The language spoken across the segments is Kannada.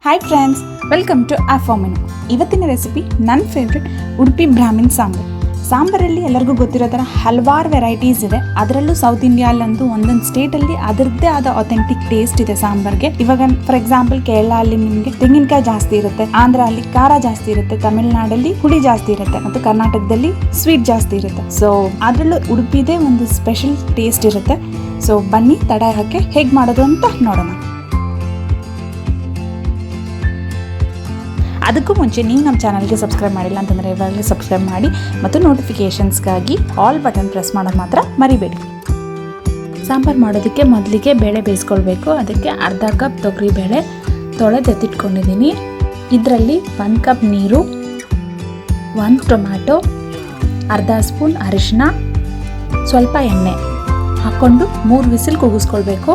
ಹಾಯ್ ಫ್ರೆಂಡ್ಸ್, ವೆಲ್ಕಮ್ ಟು ಅಫಾಮಿನ. ಇವತ್ತಿನ ರೆಸಿಪಿ ನನ್ನ ಫೇವ್ರೆಟ್ ಉಡುಪಿ ಬ್ರಾಹ್ಮಿನ್ ಸಾಂಬಾರ್. ಸಾಂಬಾರಲ್ಲಿ ಎಲ್ಲರಿಗೂ ಗೊತ್ತಿರೋ ಥರ ಹಲವಾರು ವೆರೈಟೀಸ್ ಇದೆ. ಅದರಲ್ಲೂ ಸೌತ್ ಇಂಡಿಯಾಲಂತೂ ಒಂದೊಂದು ಸ್ಟೇಟಲ್ಲಿ ಅದರದ್ದೇ ಆದ ಅಥೆಂಟಿಕ್ ಟೇಸ್ಟ್ ಇದೆ ಸಾಂಬಾರ್ಗೆ. ಇವಾಗ ಫಾರ್ ಎಕ್ಸಾಂಪಲ್ ಕೇರಳ ಅಲ್ಲಿ ನಿಮಗೆ ತೆಂಗಿನಕಾಯಿ ಜಾಸ್ತಿ ಇರುತ್ತೆ, ಆಂಧ್ರ ಅಲ್ಲಿ ಖಾರ ಜಾಸ್ತಿ ಇರುತ್ತೆ, ತಮಿಳ್ನಾಡಲ್ಲಿ ಹುಳಿ ಜಾಸ್ತಿ ಇರುತ್ತೆ ಮತ್ತು ಕರ್ನಾಟಕದಲ್ಲಿ ಸ್ವೀಟ್ ಜಾಸ್ತಿ ಇರುತ್ತೆ. ಸೊ ಅದರಲ್ಲೂ ಉಡುಪಿದೇ ಒಂದು ಸ್ಪೆಷಲ್ ಟೇಸ್ಟ್ ಇರುತ್ತೆ. ಸೊ ಬನ್ನಿ ತಡ ಹಾಕಿ ಹೇಗೆ ಮಾಡೋದು ಅಂತ ನೋಡೋಣ. ಅದಕ್ಕೂ ಮುಂಚೆ ನೀವು ನಮ್ಮ ಚಾನಲ್ಗೆ ಸಬ್ಸ್ಕ್ರೈಬ್ ಮಾಡಿಲ್ಲ ಅಂತಂದರೆ ಇವಾಗಲೇ ಸಬ್ಸ್ಕ್ರೈಬ್ ಮಾಡಿ ಮತ್ತು ನೋಟಿಫಿಕೇಷನ್ಸ್ಗಾಗಿ ಆಲ್ ಬಟನ್ ಪ್ರೆಸ್ ಮಾಡೋದು ಮಾತ್ರ ಮರಿಬೇಡಿ. ಸಾಂಬಾರು ಮಾಡೋದಕ್ಕೆ ಮೊದಲಿಗೆ ಬೇಳೆ ಬೇಯಿಸ್ಕೊಳ್ಬೇಕು. ಅದಕ್ಕೆ ಅರ್ಧ ಕಪ್ ತೊಗರಿ ಬೇಳೆ ತೊಳೆದೆತ್ತಿಟ್ಕೊಂಡಿದ್ದೀನಿ. ಇದರಲ್ಲಿ 1 ಕಪ್ ನೀರು, 1 ಟೊಮ್ಯಾಟೊ, ಅರ್ಧ ಸ್ಪೂನ್ ಅರಿಶಿನ, ಸ್ವಲ್ಪ ಎಣ್ಣೆ ಹಾಕ್ಕೊಂಡು 3 ವಿಸಿಲ್ ಕೂಗಿಸ್ಕೊಳ್ಬೇಕು.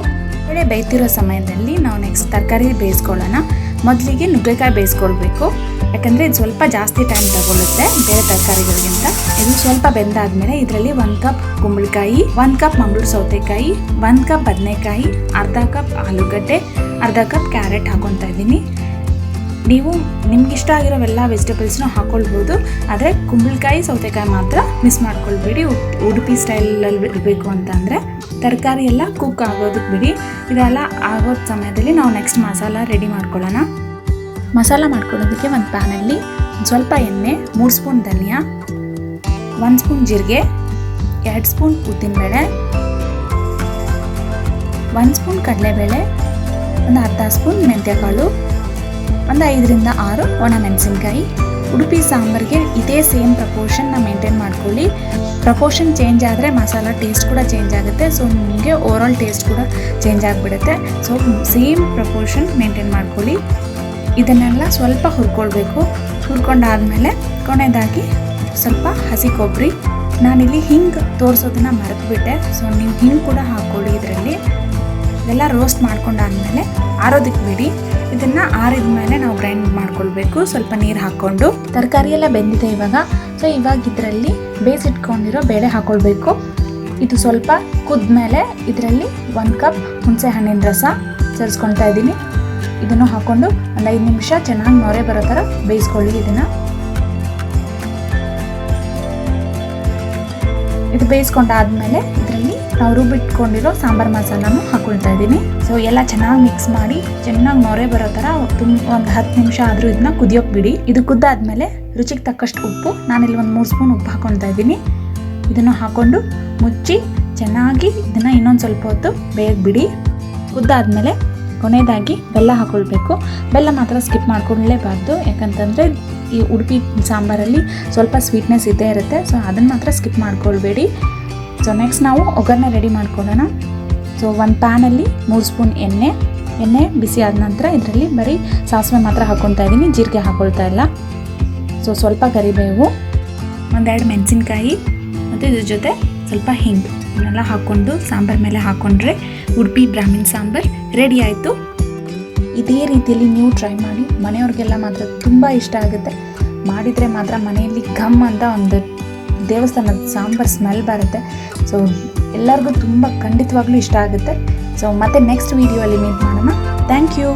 ಬೇಳೆ ಬೇಯ್ತಿರೋ ಸಮಯದಲ್ಲಿ ನಾವು ನೆಕ್ಸ್ಟ್ ತರಕಾರಿ ಬೇಯಿಸ್ಕೊಳ್ಳೋಣ. ಮೊದಲಿಗೆ ನುಗ್ಗೆಕಾಯಿ ಬೇಯಿಸ್ಕೊಳ್ಬೇಕು, ಯಾಕಂದರೆ ಇದು ಸ್ವಲ್ಪ ಜಾಸ್ತಿ ಟೈಮ್ ತಗೊಳ್ಳುತ್ತೆ ಬೇರೆ ತರಕಾರಿಗಳಿಗಿಂತ. ಇದು ಸ್ವಲ್ಪ ಬೆಂದಾದ್ಮೇಲೆ ಇದರಲ್ಲಿ 1 ಕಪ್ ಕುಂಬಳಕಾಯಿ, 1 ಕಪ್ ಮಂಗಳೂರು ಸೌತೆಕಾಯಿ, 1 ಕಪ್ ಬದನೆಕಾಯಿ, ಅರ್ಧ ಕಪ್ ಆಲೂಗಡ್ಡೆ, ಅರ್ಧ ಕಪ್ ಕ್ಯಾರೆಟ್ ಹಾಕೊತಾ ಇದ್ದೀನಿ. ನೀವು ನಿಮ್ಗೆ ಇಷ್ಟ ಆಗಿರೋವೆಲ್ಲ ವೆಜಿಟೇಬಲ್ಸ್ನೂ ಹಾಕ್ಕೊಳ್ಬೋದು, ಆದರೆ ಕುಂಬಳಕಾಯಿ ಸೌತೆಕಾಯಿ ಮಾತ್ರ ಮಿಸ್ ಮಾಡ್ಕೊಳ್ಬೇಡಿ. ಉಡುಪಿ ಸ್ಟೈಲಲ್ಲಿ ಇರಬೇಕು ಅಂತಂದರೆ ತರಕಾರಿ ಎಲ್ಲ ಕುಕ್ ಆಗೋದಕ್ಕೆ ಬಿಡಿ. ಇದೆಲ್ಲ ಆಗೋ ಸಮಯದಲ್ಲಿ ನಾವು ನೆಕ್ಸ್ಟ್ ಮಸಾಲ ರೆಡಿ ಮಾಡ್ಕೊಳ್ಳೋಣ. ಮಸಾಲ ಮಾಡ್ಕೊಳ್ಳೋದಕ್ಕೆ ಒಂದು ಪ್ಯಾನಲ್ಲಿ ಸ್ವಲ್ಪ ಎಣ್ಣೆ, 3 ಸ್ಪೂನ್ ಧನಿಯಾ, 1 ಸ್ಪೂನ್ ಜೀರಿಗೆ, 2 ಸ್ಪೂನ್ ಉದ್ದಿನಬೇಳೆ, 1 ಸ್ಪೂನ್ ಕಡಲೆಬೇಳೆ, ಒಂದು ಅರ್ಧ ಸ್ಪೂನ್ ಮೆಂತ್ಯಕಾಳು, ಒಂದು 5ರಿಂದ 6 ಒಣ ಮೆಣಸಿನ್ಕಾಯಿ. ಉಡುಪಿ ಸಾಂಬಾರಿಗೆ ಇದೇ ಸೇಮ್ ಪ್ರಪೋರ್ಷನ್ನ ಮೇಂಟೈನ್ ಮಾಡ್ಕೊಳ್ಳಿ. ಪ್ರಪೋರ್ಷನ್ ಚೇಂಜ್ ಆದರೆ ಮಸಾಲ ಟೇಸ್ಟ್ ಕೂಡ ಚೇಂಜ್ ಆಗುತ್ತೆ. ಸೊ ನಿಮಗೆ ಓವರಾಲ್ ಟೇಸ್ಟ್ ಕೂಡ ಚೇಂಜ್ ಆಗಿಬಿಡುತ್ತೆ. ಸೊ ಸೇಮ್ ಪ್ರಪೋರ್ಷನ್ ಮೇಂಟೈನ್ ಮಾಡ್ಕೊಳ್ಳಿ. ಇದನ್ನೆಲ್ಲ ಸ್ವಲ್ಪ ಹುರ್ಕೊಳ್ಬೇಕು. ಹುರ್ಕೊಂಡಾದಮೇಲೆ ಕೊನೆಯದಾಗಿ ಸ್ವಲ್ಪ ಹಸಿ ಕೊಬ್ಬರಿ. ನಾನಿಲ್ಲಿ ಹಿಂಗೆ ತೋರಿಸೋದನ್ನು ಮರೆತುಬಿಟ್ಟೆ. ಸೊ ನೀವು ಹಿಂಗೆ ಕೂಡ ಹಾಕ್ಕೊಳ್ಳಿ ಇದರಲ್ಲಿ. ಇದೆಲ್ಲ ರೋಸ್ಟ್ ಮಾಡ್ಕೊಂಡಾದ್ಮೇಲೆ ಆರೋದಕ್ಕೆ ಬಿಡಿ. ಇದನ್ನು ಆರಿದ ಮೇಲೆ ನಾವು ಗ್ರೈಂಡ್ ಮಾಡ್ಕೊಳ್ಬೇಕು, ಸ್ವಲ್ಪ ನೀರು ಹಾಕ್ಕೊಂಡು. ತರಕಾರಿ ಎಲ್ಲ ಬೆಂದಿದೆ ಇವಾಗ. ಸೊ ಇವಾಗ ಇದರಲ್ಲಿ ಬೇಯಿಸಿಟ್ಕೊಂಡಿರೋ ಬೇಳೆ ಹಾಕ್ಕೊಳ್ಬೇಕು. ಇದು ಸ್ವಲ್ಪ ಕುದ್ಮೇಲೆ ಇದರಲ್ಲಿ 1 ಕಪ್ ಹುಣಸೆ ಹಣ್ಣಿನ ರಸ ಸೇರಿಸ್ಕೊಳ್ತಾ ಇದ್ದೀನಿ. ಇದನ್ನು ಹಾಕ್ಕೊಂಡು ಒಂದು 5 ನಿಮಿಷ ಚೆನ್ನಾಗಿ ನೊರೆ ಬರೋ ಥರ ಬೇಯಿಸ್ಕೊಳ್ಳಿ. ಇದು ಬೇಯಿಸ್ಕೊಂಡಾದ್ಮೇಲೆ ಇದರಲ್ಲಿ ನಾವು ರುಬ್ಬಿಟ್ಕೊಂಡಿರೋ ಸಾಂಬಾರು ಮಸಾಲನೂ ಹಾಕ್ಕೊಳ್ತಾ ಇದ್ದೀನಿ. ಸೊ ಎಲ್ಲ ಚೆನ್ನಾಗಿ ಮಿಕ್ಸ್ ಮಾಡಿ ಚೆನ್ನಾಗಿ ನೊರೆ ಬರೋ ಥರ ಒಂದು 10 ನಿಮಿಷ ಆದರೂ ಇದನ್ನ ಕುದಿಯೋಕೆ ಬಿಡಿ. ಇದು ಕುದ್ದಾದ್ಮೇಲೆ ರುಚಿಗೆ ತಕ್ಕಷ್ಟು ಉಪ್ಪು, ನಾನಿಲ್ಲಿ ಒಂದು 3 ಸ್ಪೂನ್ ಉಪ್ಪು ಹಾಕ್ಕೊಳ್ತಾ ಇದ್ದೀನಿ. ಇದನ್ನು ಹಾಕ್ಕೊಂಡು ಮುಚ್ಚಿ ಚೆನ್ನಾಗಿ ಇದನ್ನು ಇನ್ನೊಂದು ಸ್ವಲ್ಪ ಹೊತ್ತು ಬೇಯಕ್ಕೆ ಬಿಡಿ. ಕುದ್ದಾದ್ಮೇಲೆ ಕೊನೆಯದಾಗಿ ಬೆಲ್ಲ ಹಾಕ್ಕೊಳ್ಬೇಕು. ಬೆಲ್ಲ ಮಾತ್ರ ಸ್ಕಿಪ್ ಮಾಡ್ಕೊಳ್ಳೇಬಾರ್ದು, ಯಾಕಂತಂದರೆ ಈ ಉಡುಪಿ ಸಾಂಬಾರಲ್ಲಿ ಸ್ವಲ್ಪ ಸ್ವೀಟ್ನೆಸ್ ಇದ್ದೇ ಇರುತ್ತೆ. ಸೊ ಅದನ್ನು ಮಾತ್ರ ಸ್ಕಿಪ್ ಮಾಡ್ಕೊಳ್ಬೇಡಿ. ಸೊ ನೆಕ್ಸ್ಟ್ ನಾವು ಒಗ್ಗರಣೆ ರೆಡಿ ಮಾಡ್ಕೊಳ್ಳೋಣ. ಸೊ ಒಂದು ಪ್ಯಾನಲ್ಲಿ 3 ಸ್ಪೂನ್ ಎಣ್ಣೆ ಬಿಸಿ ಆದ ನಂತರ ಇದರಲ್ಲಿ ಬರೀ ಸಾಸಿವೆ ಮಾತ್ರ ಹಾಕ್ಕೊಳ್ತಾ ಇದ್ದೀನಿ, ಜೀರಿಗೆ ಹಾಕ್ಕೊಳ್ತಾ ಇಲ್ಲ. ಸೊ ಸ್ವಲ್ಪ ಕರಿಬೇವು, 1-2 ಮೆಣಸಿನ್ಕಾಯಿ ಮತ್ತು ಇದ್ರ ಜೊತೆ ಸ್ವಲ್ಪ ಹಿಂಗು ಇವನ್ನೆಲ್ಲ ಹಾಕ್ಕೊಂಡು ಸಾಂಬಾರು ಮೇಲೆ ಹಾಕ್ಕೊಂಡ್ರೆ ಉಡುಪಿ ಬ್ರಾಹ್ಮಿನ್ ಸಾಂಬಾರ್ ರೆಡಿ ಆಯಿತು. ಇದೇ ರೀತಿಯಲ್ಲಿ ನೀವು ಟ್ರೈ ಮಾಡಿ. ಮನೆಯವ್ರಿಗೆಲ್ಲ ಮಾತ್ರ ತುಂಬ ಇಷ್ಟ ಆಗುತ್ತೆ. ಮಾಡಿದರೆ ಮಾತ್ರ ಮನೆಯಲ್ಲಿ ಘಮ್ ಅಂತ ಒಂದು ದೇವಸ್ಥಾನದ ಸಾಂಬಾರು ಸ್ಮೆಲ್ ಬರುತ್ತೆ. ಸೊ ಎಲ್ಲರಿಗೂ ತುಂಬ ಖಂಡಿತವಾಗ್ಲೂ ಇಷ್ಟ ಆಗುತ್ತೆ. ಸೊ ಮತ್ತೆ ನೆಕ್ಸ್ಟ್ ವೀಡಿಯೋ ಅಲ್ಲಿ ಮೀಟ್ ಮಾಡೋಣ. Thank you.